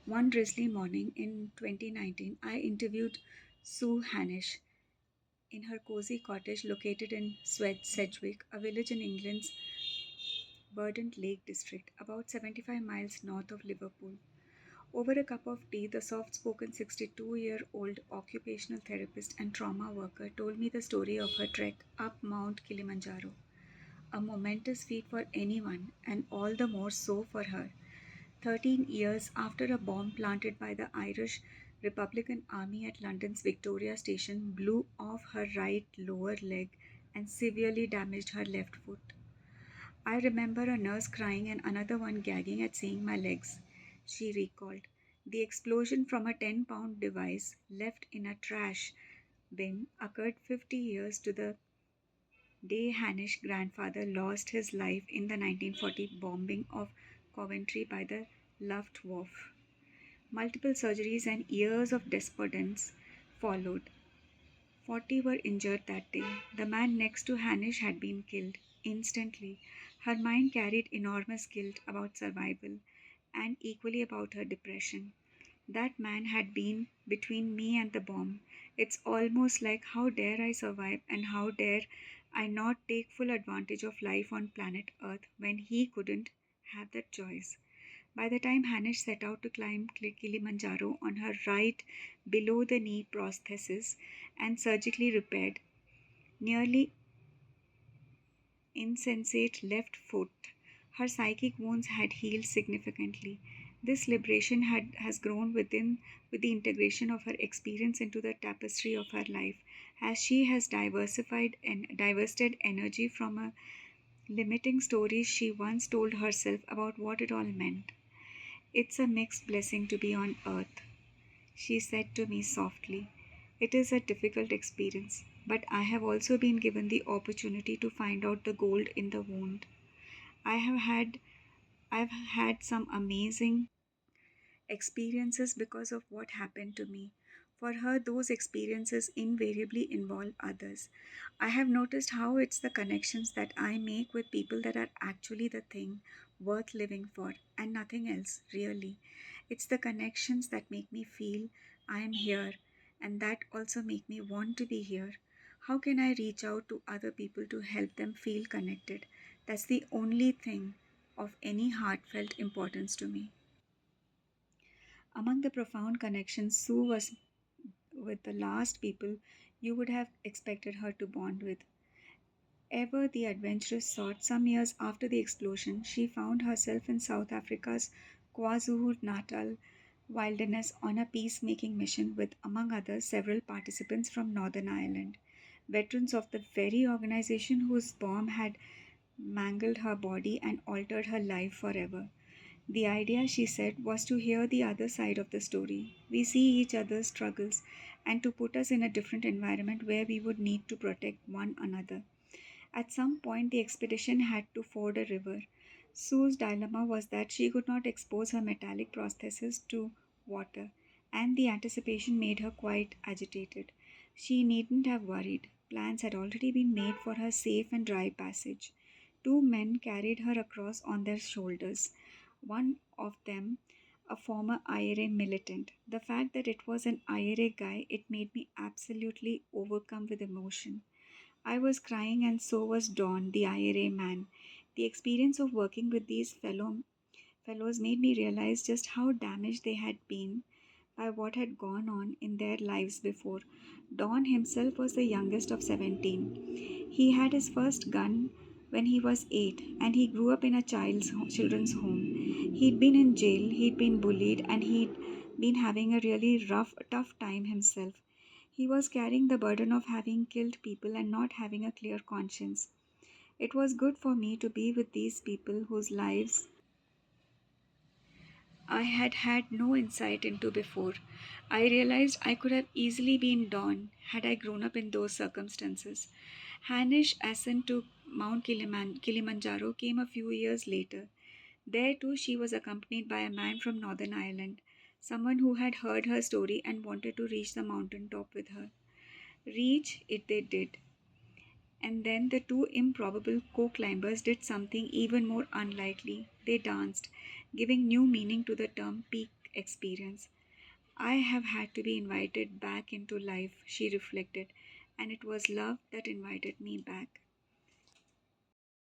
One drizzly morning in 2019, I interviewed Sue Hanish in her cozy cottage located in Sedgwick, a village in England's Verdant Lake district, about 75 miles north of Liverpool. Over a cup of tea, the soft spoken 62-year-old occupational therapist and trauma worker told me the story of her trek up Mount Kilimanjaro, a momentous feat for anyone, and all the more so for her. 13 years after a bomb planted by the Irish Republican Army at London's Victoria Station blew off her right lower leg and severely damaged her left foot. I remember a nurse crying and another one gagging at seeing my legs, she recalled. The explosion from a 10-pound device left in a trash bin occurred 50 years to the day Hanish grandfather lost his life in the 1940 bombing of Coventry by the Luftwaffe. Multiple surgeries and years of despondence followed. 40 were injured that day. The man next to Hanish had been killed instantly. Her mind carried enormous guilt about survival and equally about her depression. That man had been between me and the bomb. It's almost like how dare I survive and how dare I not take full advantage of life on planet Earth when he couldn't have that choice. By the time Hanish set out to climb Kilimanjaro on her right below the knee prosthesis and surgically repaired, nearly insensate left foot, her psychic wounds had healed significantly. This liberation has grown with the integration of her experience into the tapestry of her life, as she has diversified and divested energy from a limiting stories she once told herself about what it all meant. It's a mixed blessing to be on earth, she said to me softly. It is a difficult experience, but I have also been given the opportunity to find out the gold in the wound. I have had I've had some amazing experiences because of what happened to me. For her, those experiences invariably involve others. I have noticed how it's the connections that I make with people that are actually the thing worth living for, and nothing else, really. It's the connections that make me feel I am here, and that also make me want to be here. How can I reach out to other people to help them feel connected? That's the only thing of any heartfelt importance to me. Among the profound connections, Sue was with the last people you would have expected her to bond with. Ever the adventurous sort, some years after the explosion, she found herself in South Africa's KwaZulu Natal wilderness on a peacemaking mission with, among others, several participants from Northern Ireland, veterans of the very organization whose bomb had mangled her body and altered her life forever. The idea, she said, was to hear the other side of the story. We see each other's struggles and to put us in a different environment where we would need to protect one another. At some point, the expedition had to ford a river. Sue's dilemma was that she could not expose her metallic prosthesis to water, and the anticipation made her quite agitated. She needn't have worried. Plans had already been made for her safe and dry passage. Two men carried her across on their shoulders, one of them a former IRA militant. The fact that it was an IRA guy, it made me absolutely overcome with emotion. I was crying, and so was Don, the IRA man. The experience of working with these fellows made me realize just how damaged they had been by what had gone on in their lives before. Don himself was the youngest of 17. He had his first gun when he was 8, and he grew up in a children's home. He'd been in jail, he'd been bullied, and he'd been having a really tough time himself. He was carrying the burden of having killed people and not having a clear conscience. It was good for me to be with these people whose lives I had had no insight into before. I realized I could have easily been Dawn had I grown up in those circumstances. Hanish ascent to Mount Kilimanjaro came a few years later. There too she was accompanied by a man from Northern Ireland, someone who had heard her story and wanted to reach the mountain top with her. Reach it they did. And then the two improbable co climbers did something even more unlikely. They danced, giving new meaning to the term peak experience. I have had to be invited back into life, she reflected, and it was love that invited me back.